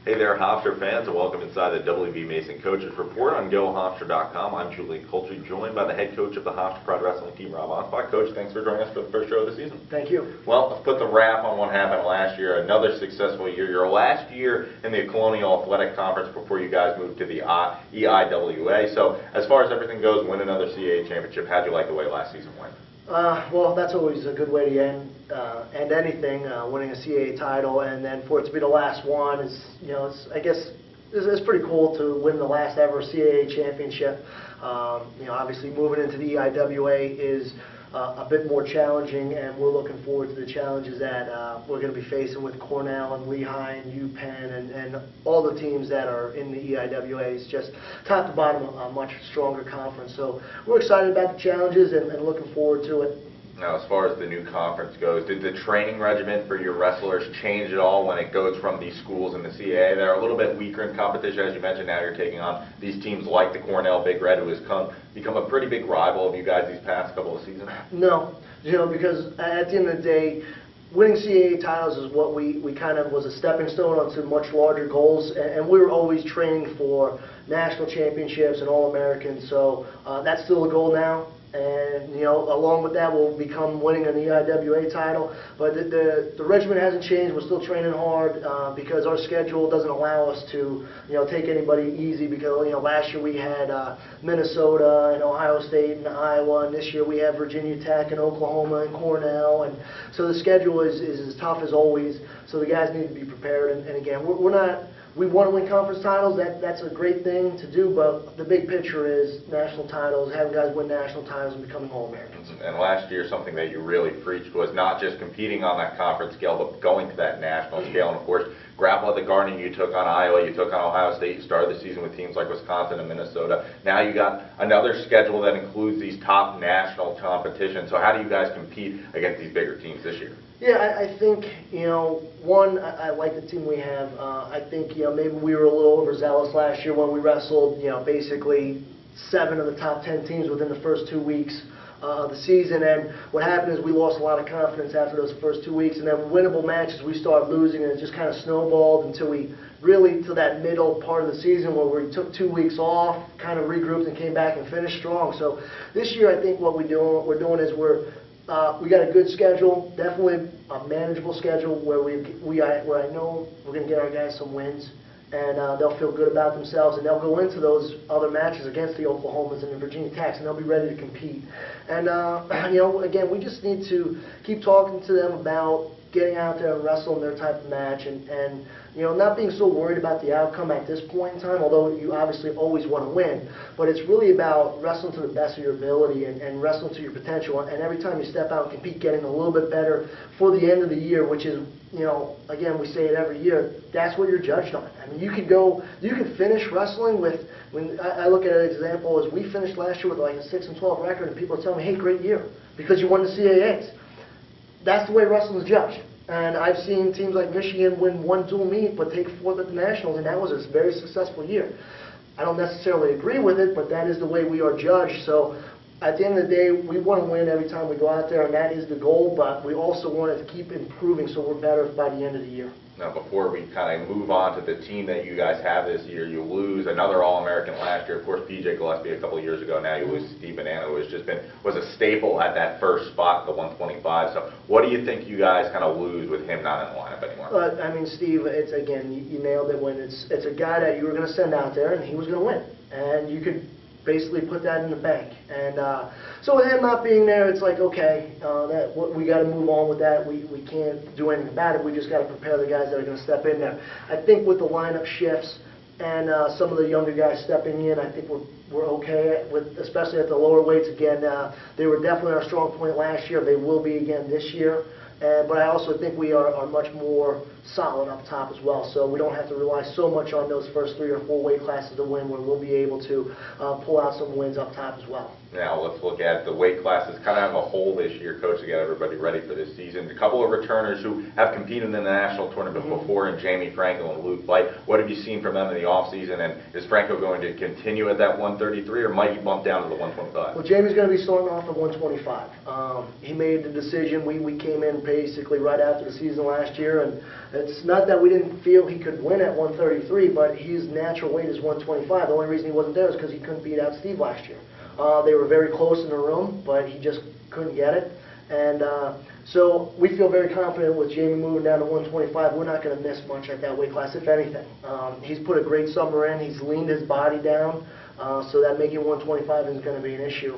Hey there, Hofstra fans, and welcome inside the W.V. Mason Coaches Report on GoHofstra.com. I'm Julian Coltree, joined by the head coach of the Hofstra Pro Wrestling team, Rob Anspach. Coach, thanks for joining us for the first show of the season. Thank you. Well, let's put the wrap on what happened last year. Another successful year. Your last year in the Colonial Athletic Conference before you guys moved to the EIWA. So, as far as everything goes, win another CAA championship. How'd you like the way last season went? Well, that's always a good way to end anything, winning a CAA title, and then for it to be the last one is, I guess, it's pretty cool to win the last ever CAA championship. Obviously moving into the EIWA is a bit more challenging, and we're looking forward to the challenges that we're going to be facing with Cornell and Lehigh and UPenn and all the teams that are in the EIWA. It's just top to bottom a much stronger conference. So we're excited about the challenges and looking forward to it. Now, as far as the new conference goes, did the training regimen for your wrestlers change at all when it goes from these schools in the CAA? They're a little bit weaker in competition, as you mentioned. Now you're taking on these teams like the Cornell Big Red, who has become a pretty big rival of you guys these past couple of seasons. No, because at the end of the day, winning CAA titles is what we kind of was a stepping stone onto much larger goals, and we were always training for national championships and All-Americans, so that's still a goal now. And, along with that, we'll become winning an EIWA title. But the regimen hasn't changed. We're still training hard because our schedule doesn't allow us to, take anybody easy. Because, last year we had Minnesota and Ohio State and Iowa, and this year we have Virginia Tech and Oklahoma and Cornell. And so the schedule is as tough as always. So the guys need to be prepared. And again, we want to win conference titles. That's a great thing to do, but the big picture is national titles, having guys win national titles and becoming All-Americans. And last year, something that you really preached was not just competing on that conference scale, but going to that national scale. And of course, grapple at the Garden, you took on Iowa, you took on Ohio State, you started the season with teams like Wisconsin and Minnesota. Now you got another schedule that includes these top national competitions. So how do you guys compete against these bigger teams this year? Yeah, I think, one, I like the team we have. I think, maybe we were a little overzealous last year when we wrestled, basically 7 of the top 10 teams within the first 2 weeks of the season. And what happened is we lost a lot of confidence after those first 2 weeks. And then winnable matches, we started losing, and it just kind of snowballed until we really, to that middle part of the season where we took 2 weeks off, kind of regrouped and came back and finished strong. So this year, I think what we're doing is we got a good schedule, definitely a manageable schedule where where I know we're going to get our guys some wins, and they'll feel good about themselves, and they'll go into those other matches against the Oklahomas and the Virginia Techs, and they'll be ready to compete. And again, we just need to keep talking to them about getting out there and wrestling their type of match, and not being so worried about the outcome at this point in time, although you obviously always want to win. But it's really about wrestling to the best of your ability and wrestling to your potential. And every time you step out and compete, getting a little bit better for the end of the year, which is, again, we say it every year, that's what you're judged on. I mean, you can finish wrestling with, when I look at an example, as we finished last year with like a 6-12 record, and people are telling me, hey, great year, because you won the CAAs. That's the way wrestling is judged. And I've seen teams like Michigan win 1 dual meet but take 4th at the Nationals, and that was a very successful year. I don't necessarily agree with it, but that is the way we are judged. So at the end of the day, we want to win every time we go out there, and that is the goal, but we also want to keep improving so we're better by the end of the year. Now, before we kind of move on to the team that you guys have this year, you lose another All-American last year. Of course, PJ Gillespie a couple of years ago. Now you lose Steve Banana, who was a staple at that first spot, the 125. So what do you think you guys kind of lose with him not in the lineup anymore? I mean, Steve, it's again, you nailed it when it's a guy that you were going to send out there, and he was going to win. And you could basically put that in the bank. And so with him not being there, it's like, okay, we got to move on with that. We can't do anything about it. We just got to prepare the guys that are going to step in there. I think with the lineup shifts and some of the younger guys stepping in, I think we're okay, especially at the lower weights. Again, they were definitely our strong point last year. They will be again this year. But I also think we are much more solid up top as well, so we don't have to rely so much on those first 3 or 4 weight classes to win, where we'll be able to pull out some wins up top as well. Now let's look at the weight classes kind of as a whole this year, Coach, to get everybody ready for this season. A couple of returners who have competed in the national tournament before, and Jamie Franco and Luke Blight. What have you seen from them in the offseason, and is Franco going to continue at that 133, or might he bump down to the 125? Well, Jamie's going to be starting off at 125. He made the decision. We came in basically right after the season last year, and It's not that we didn't feel he could win at 133, but his natural weight is 125. The only reason he wasn't there is because he couldn't beat out Steve last year. They were very close in the room, but he just couldn't get it. And so we feel very confident with Jamie moving down to 125. We're not going to miss much at that weight class, if anything. He's put a great summer in. He's leaned his body down, so that making 125 isn't going to be an issue.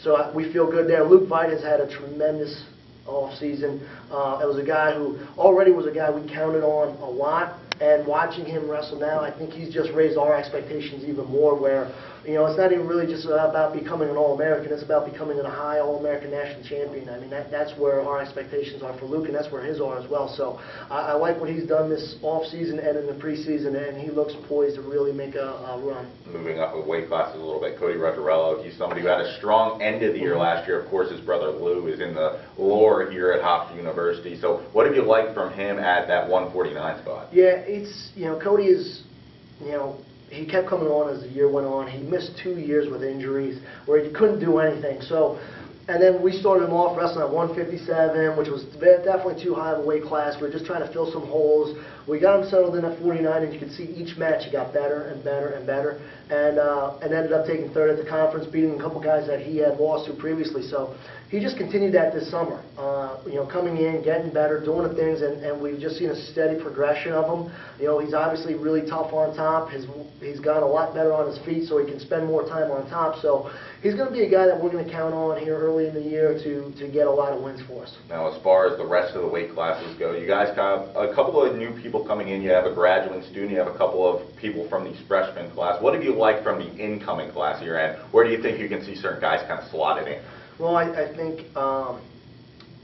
So we feel good there. Luke Veit has had a tremendous off-season. It was a guy who already was a guy we counted on a lot, and watching him wrestle now, I think he's just raised our expectations even more, where, you know, it's not even really just about becoming an All-American, it's about becoming a high All-American national champion. I mean, that's where our expectations are for Luke, and that's where his are as well. So I like what he's done this off-season and in the preseason, and he looks poised to really make a run. Moving up with weight classes a little bit, Cody Elegies, he's somebody who had a strong end of the year last year. Of course, his brother Lou is in the lore here at Hofstra University. So what have you liked from him at that 149 spot? Yeah, it's, you know, Cody is, you know, he kept coming on as the year went on. He missed 2 years with injuries where he couldn't do anything. So, and then we started him off wrestling at 157, which was definitely too high of a weight class. We were just trying to fill some holes. We got him settled in at 49, and you could see each match he got better and better and better, and ended up taking third at the conference, beating a couple guys that he had lost to previously. So he just continued that this summer, you know, coming in, getting better, doing the things, and we've just seen a steady progression of him. You know, he's obviously really tough on top. He's got a lot better on his feet, so he can spend more time on top. So he's going to be a guy that we're going to count on here early in the year to get a lot of wins for us. Now, as far as the rest of the weight classes go, you guys have a couple of new people coming in. You have a graduate student. You have a couple of people from the freshman class. What have you liked from the incoming class here, and where do you think you can see certain guys kind of slotted in? Well, I think,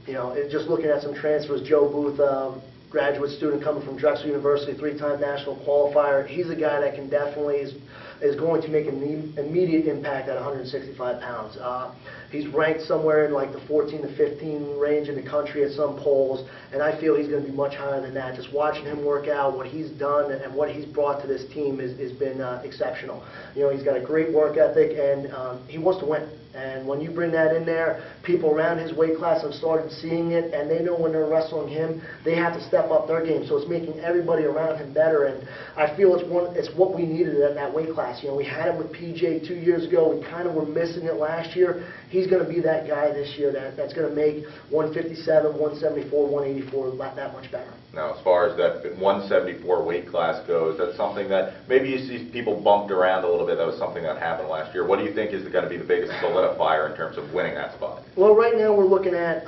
you know, just looking at some transfers, Joe Booth, graduate student coming from Drexel University, 3-time national qualifier. He's a guy that can definitely is going to make an immediate impact at 165 pounds. He's ranked somewhere in like the 14 to 15 range in the country at some polls, and I feel he's going to be much higher than that. Just watching him work out, what he's done and what he's brought to this team has been exceptional. You know, he's got a great work ethic, and he wants to win. And when you bring that in there, people around his weight class have started seeing it, and they know when they're wrestling him, they have to step up their game. So it's making everybody around him better, and I feel it's what we needed at that weight class. You know, we had him with PJ 2 years ago. We kind of were missing it last year. He's going to be that guy this year that's going to make 157, 174, 184 that much better. Now, as far as that 174 weight class goes, that's something that maybe you see people bumped around a little bit. That was something that happened last year. What do you think is going to be the biggest solidifier in terms of winning that spot? Well, right now we're looking at,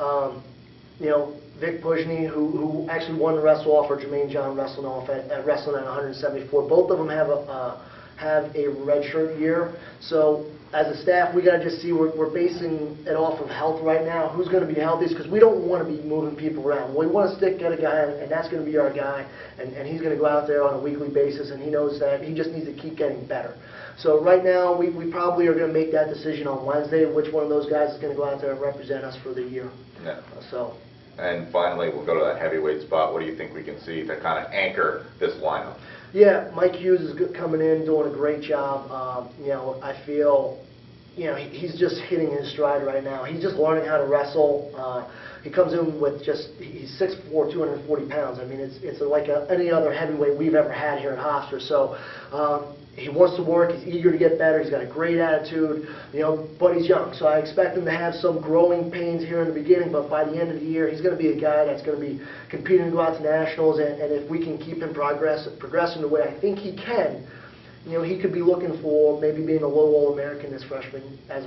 you know, Vic Pujny, who actually won the wrestle off, or Jermaine John wrestling off at wrestling at 174. Both of them have a redshirt year. So as a staff, we got to just see, we're basing it off of health right now. Who's going to be healthiest? Because we don't want to be moving people around. We want to get a guy, and that's going to be our guy, and he's going to go out there on a weekly basis, and he knows that he just needs to keep getting better. So right now, we probably are going to make that decision on Wednesday, which one of those guys is going to go out there and represent us for the year. Yeah. So. And finally, we'll go to that heavyweight spot. What do you think we can see to kind of anchor this lineup? Yeah, Mike Hughes is coming in, doing a great job. You know, I feel, you know, he's just hitting his stride right now. He's just learning how to wrestle. He comes in with he's 6'4", 240 pounds. I mean, it's like any other heavyweight we've ever had here at Hofstra. So he wants to work. He's eager to get better. He's got a great attitude, you know, but he's young. So I expect him to have some growing pains here in the beginning, but by the end of the year, he's going to be a guy that's going to be competing to go out to nationals, and if we can keep him progressing the way I think he can, you know, he could be looking for maybe being a low All-American as a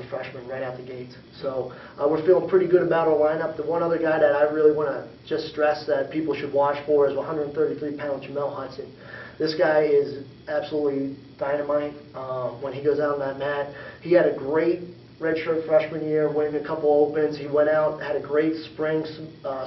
freshman right out the gate. So we're feeling pretty good about our lineup. The one other guy that I really want to just stress that people should watch for is 133-pound Jamel Hudson. This guy is absolutely dynamite when he goes out on that mat. He had a great redshirt freshman year, winning a couple opens. He went out, had a great spring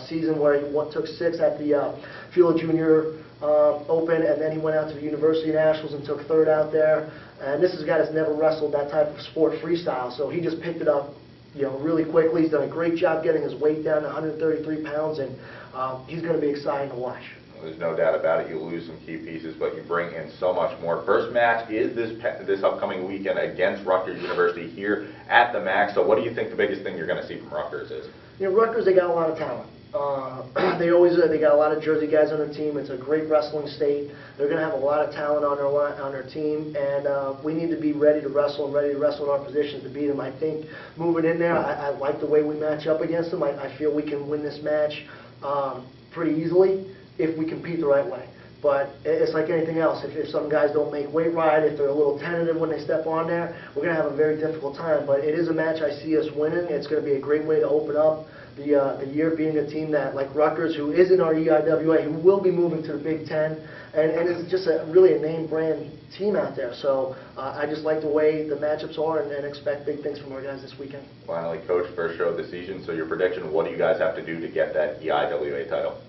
season where he took 6th at the Field Junior Open, and then he went out to the University Nationals and took 3rd out there. And this is a guy that's never wrestled that type of sport freestyle, so he just picked it up, you know, really quickly. He's done a great job getting his weight down to 133 pounds, and he's going to be exciting to watch. There's no doubt about it. You lose some key pieces, but you bring in so much more. First match is this upcoming weekend against Rutgers University here at the MAC. So what do you think the biggest thing you're going to see from Rutgers is? You know, Rutgers, they got a lot of talent. They got a lot of Jersey guys on their team. It's a great wrestling state. They're going to have a lot of talent on their team, and we need to be ready to wrestle and ready to wrestle in our positions to beat them. I think moving in there, I like the way we match up against them. I feel we can win this match pretty easily if we compete the right way. But it's like anything else. If some guys don't make weight right, if they're a little tentative when they step on there, we're going to have a very difficult time. But it is a match I see us winning. It's going to be a great way to open up the year, being a team that, like Rutgers, who is in our EIWA, who will be moving to the Big Ten, and it's just really a name brand team out there. So I just like the way the matchups are and expect big things from our guys this weekend. Finally, Coach, first show of the season, so your prediction, what do you guys have to do to get that EIWA title?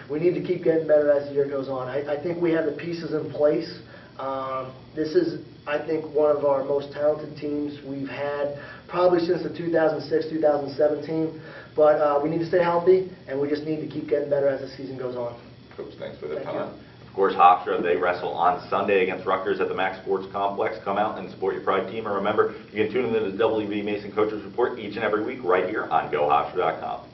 We need to keep getting better as the year goes on. I think we have the pieces in place. This is, I think, one of our most talented teams we've had probably since the 2006-2017. But we need to stay healthy, and we just need to keep getting better as the season goes on. Coach, thanks for the Thank time. you. Of course, Hofstra, they wrestle on Sunday against Rutgers at the Max Sports Complex. Come out and support your Pride team. And remember, you can tune in to the WB Mason Coaches Report each and every week right here on GoHofstra.com.